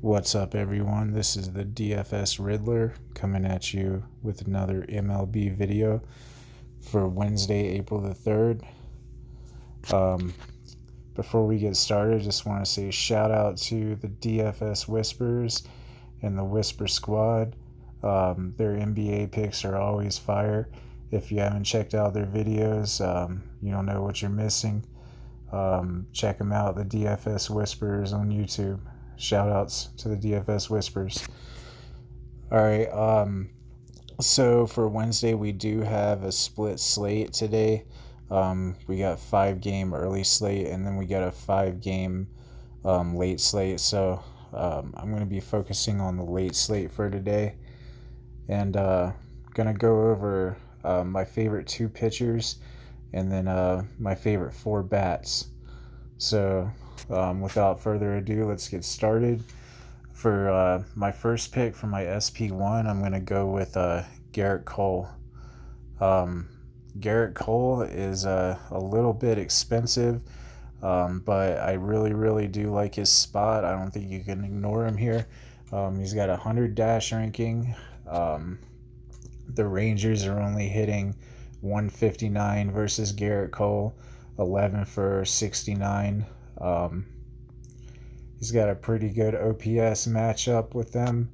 What's up, everyone? This is the DFS Riddler coming at you with another MLB video for Wednesday, April the 3rd. Before we get started, just want to say shout out to the DFS Whispers and the Whisper Squad. Their NBA picks are always fire. If you haven't checked out their videos, you don't know what you're missing. Check them out, the DFS Whispers on YouTube. Shout outs to the DFS Whispers. All right. So for Wednesday, we do have a split slate today. We got 5-game early slate, and then we got a 5-game late slate. So I'm going to be focusing on the late slate for today, and going to go over my favorite 2 pitchers, and then my favorite 4 bats. So without further ado, let's get started. For my first pick for my SP1, I'm going to go with Garrett Cole. Garrett Cole is a little bit expensive, but I really do like his spot. I don't think you can ignore him here. He's got a 100 dash ranking. The Rangers are only hitting 159 versus Garrett Cole, 11 for 69. He's got a pretty good OPS matchup with them.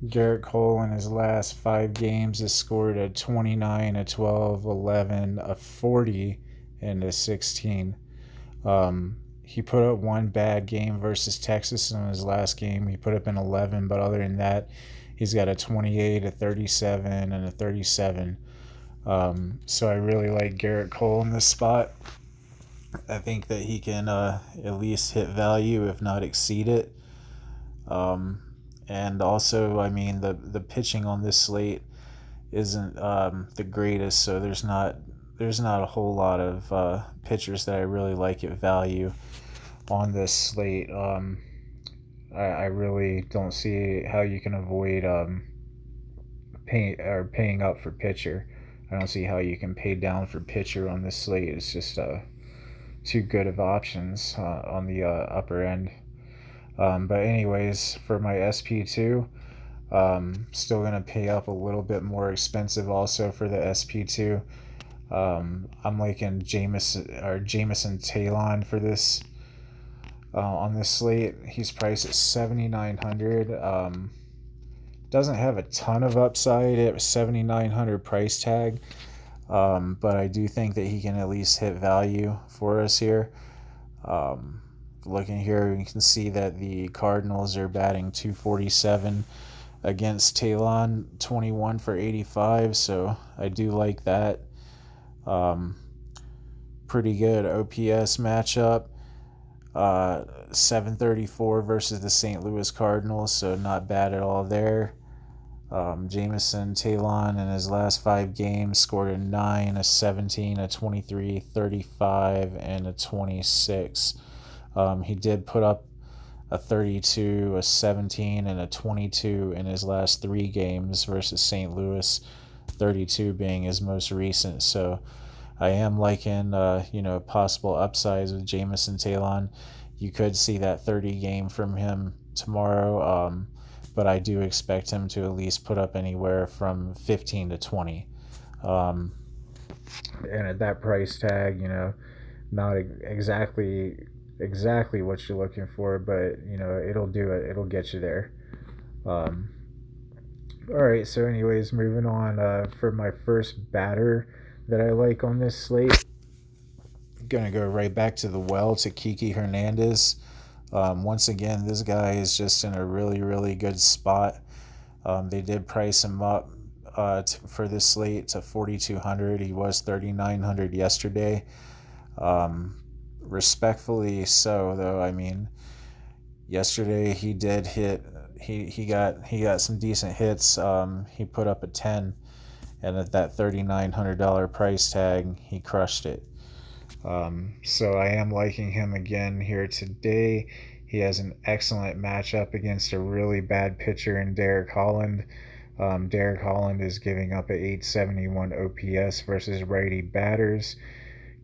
Garrett Cole in his last 5 games has scored a 29, a 12, 11, a 40, and a 16. He put up one bad game versus Texas in his last game. He put up an 11, but other than that, he's got a 28, a 37, and a 37. So I really like Garrett Cole in this spot. I think that he can at least hit value, if not exceed it. And also, I mean, the pitching on this slate isn't the greatest, so there's not a whole lot of pitchers that I really like at value on this slate. I really don't see how you can avoid paying up for pitcher. I don't see how you can pay down for pitcher on this slate. It's just too good of options on the upper end. But anyways, for my SP2, still gonna pay up a little bit more expensive also for the SP2. I'm liking Jameson Talon for this on this slate. He's priced at 7,900. Doesn't have a ton of upside at 7,900 price tag. But I do think that he can at least hit value for us here. Looking here, you can see that the Cardinals are batting 247 against Talon, 21 for 85, so I do like that. Pretty good OPS matchup. 734 versus the St. Louis Cardinals, so not bad at all there. Jameson Talon in his last 5 games scored a 9, a 17, a 23, 35, and a 26. He did put up a 32, a 17, and a 22 in his last 3 games versus St. Louis, 32 being his most recent. So I am liking, possible upsides with Jameson Talon. You could see that 30 game from him tomorrow, but I do expect him to at least put up anywhere from 15 to 20. And at that price tag, not exactly what you're looking for, but it'll do it. It'll get you there. All right. So, anyways, moving on. For my first batter that I like on this slate, gonna go right back to the well to Kiki Hernandez. Once again, this guy is just in a really good spot. They did price him up for this slate to 4,200. He was 3,900 yesterday. Respectfully so, though. I mean, yesterday he did hit. He got some decent hits. He put up a 10, and at that $3,900 price tag, he crushed it. So I am liking him again here today. He has an excellent matchup against a really bad pitcher in Derek Holland. Derek Holland is giving up an 871 OPS versus righty batters.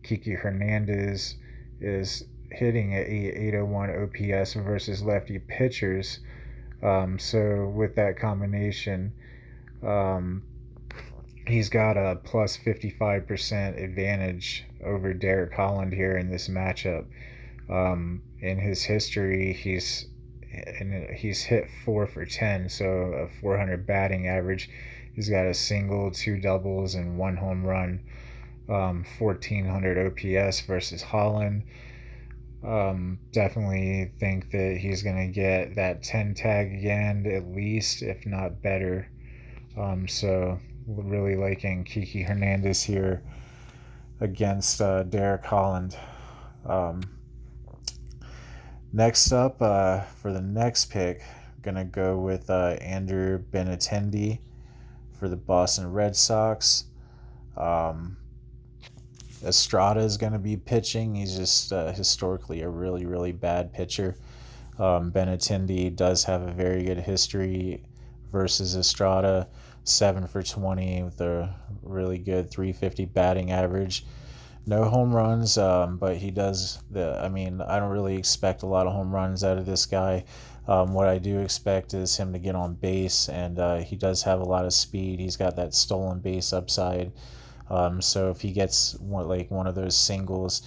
Kiki Hernandez is hitting at 801 OPS versus lefty pitchers. So with that combination, um, he's got a plus 55% advantage over Derek Holland here in this matchup. In his history, he's hit 4 for 10, so a 400 batting average. He's got a single, two doubles, and one home run. 1400 OPS versus Holland. Definitely think that he's going to get that 10 tag again, at least, if not better. So, really liking Kiki Hernandez here against Derek Holland. Um, Next up, for the next pick, I'm going to go with Andrew Benintendi for the Boston Red Sox. Estrada is going to be pitching. He's just historically a really, really bad pitcher. Benintendi does have a very good history versus Estrada, 7 for 20 with a really good 350 batting average. No home runs, but he does I mean, I don't really expect a lot of home runs out of this guy. What I do expect is him to get on base, and he does have a lot of speed. He's got that stolen base upside. So if he gets one of those singles,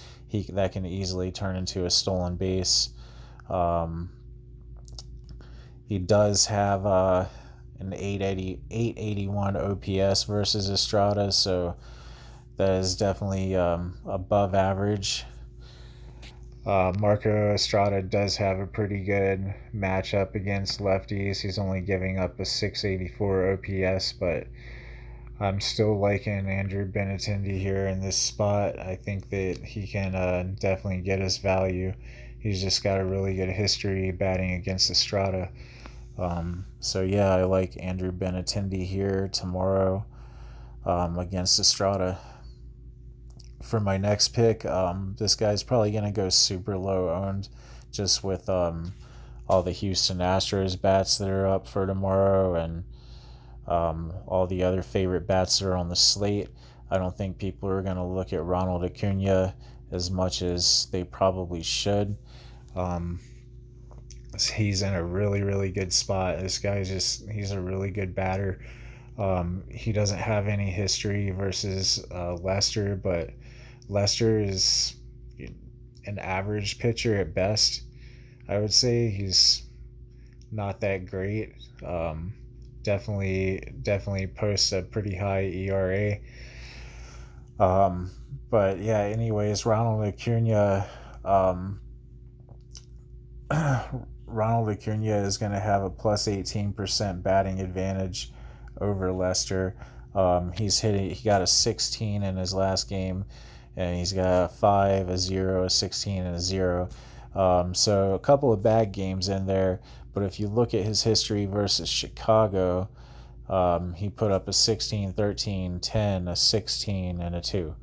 that can easily turn into a stolen base. Um, he does have an 881 OPS versus Estrada, so that is definitely above average. Marco Estrada does have a pretty good matchup against lefties. He's only giving up a 684 OPS, but I'm still liking Andrew Benintendi here in this spot. I think that he can definitely get his value. He's just got a really good history batting against Estrada. So yeah, I like Andrew Benintendi here tomorrow against Estrada. For my next pick, this guy's probably going to go super low owned just with all the Houston Astros bats that are up for tomorrow and all the other favorite bats that are on the slate. I don't think people are going to look at Ronald Acuna as much as they probably should. He's in a really, really good spot. This guy's he's a really good batter. He doesn't have any history versus Lester, but Lester is an average pitcher at best. I would say he's not that great. Definitely posts a pretty high ERA. But yeah, anyways, Ronald Acuna. Ronald Acuna is going to have a plus 18% batting advantage over Lester. He got a 16 in his last game, and he's got a 5, a 0, a 16, and a 0. So a couple of bad games in there, but if you look at his history versus Chicago, he put up a 16, 13, 10, a 16, and a 2.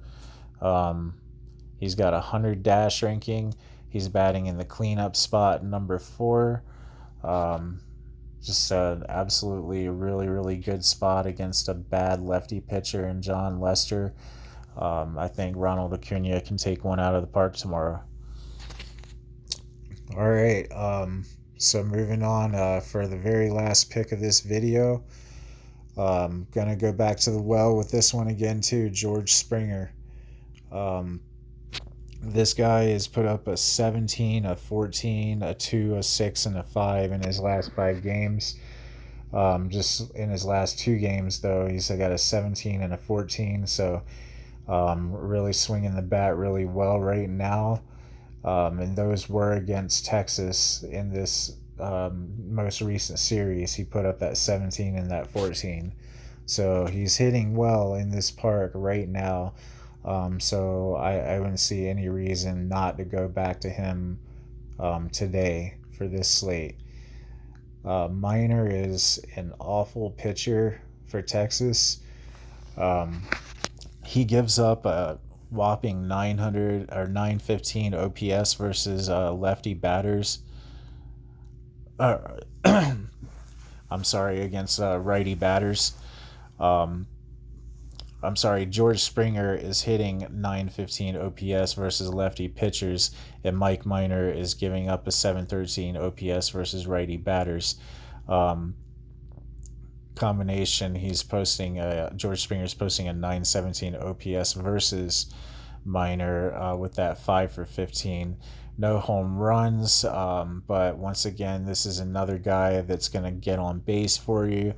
He's got a 100 dash ranking. He's batting in the cleanup spot number 4. Just an absolutely really, really good spot against a bad lefty pitcher in John Lester. I think Ronald Acuna can take one out of the park tomorrow. All right. So moving on for the very last pick of this video. Gonna go back to the well with this one again too, George Springer. This guy has put up a 17, a 14, a 2, a 6, and a 5 in his last 5 games. Just in his last 2 games, though, he's got a 17 and a 14, so really swinging the bat really well right now. And those were against Texas in this most recent series. He put up that 17 and that 14. So he's hitting well in this park right now. So I wouldn't see any reason not to go back to him today for this slate. Minor is an awful pitcher for Texas. He gives up a whopping 900 or 915 OPS versus lefty batters. I'm sorry, against righty batters. I'm sorry, George Springer is hitting 915 OPS versus lefty pitchers, and Mike Minor is giving up a 713 OPS versus righty batters. Um, Combination, he's posting George Springer's posting a 917 OPS versus Minor with that 5 for 15. No home runs, but once again, this is another guy that's going to get on base for you.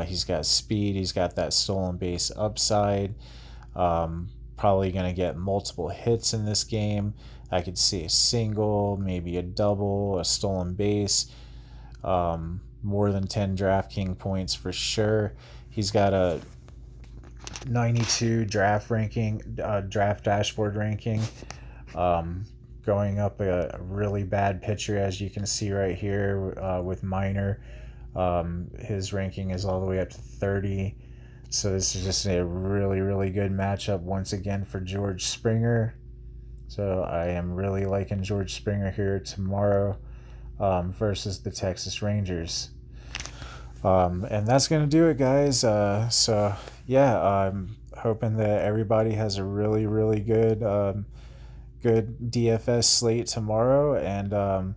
He's got speed, he's got that stolen base upside. Probably going to get multiple hits in this game. I could see a single, maybe a double, a stolen base. More than 10 DraftKings points for sure. He's got a 92 draft dashboard ranking. Going up a really bad pitcher, as you can see right here with Minor. His ranking is all the way up to 30. So this is just a really, really good matchup once again for George Springer. So I am really liking George Springer here tomorrow versus the Texas Rangers. And that's going to do it, guys. So, yeah, I'm hoping that everybody has a really, really good DFS slate tomorrow. And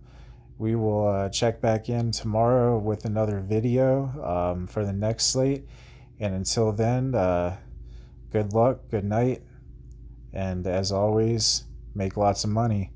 we will check back in tomorrow with another video for the next slate. And until then, good luck, good night, and as always, make lots of money.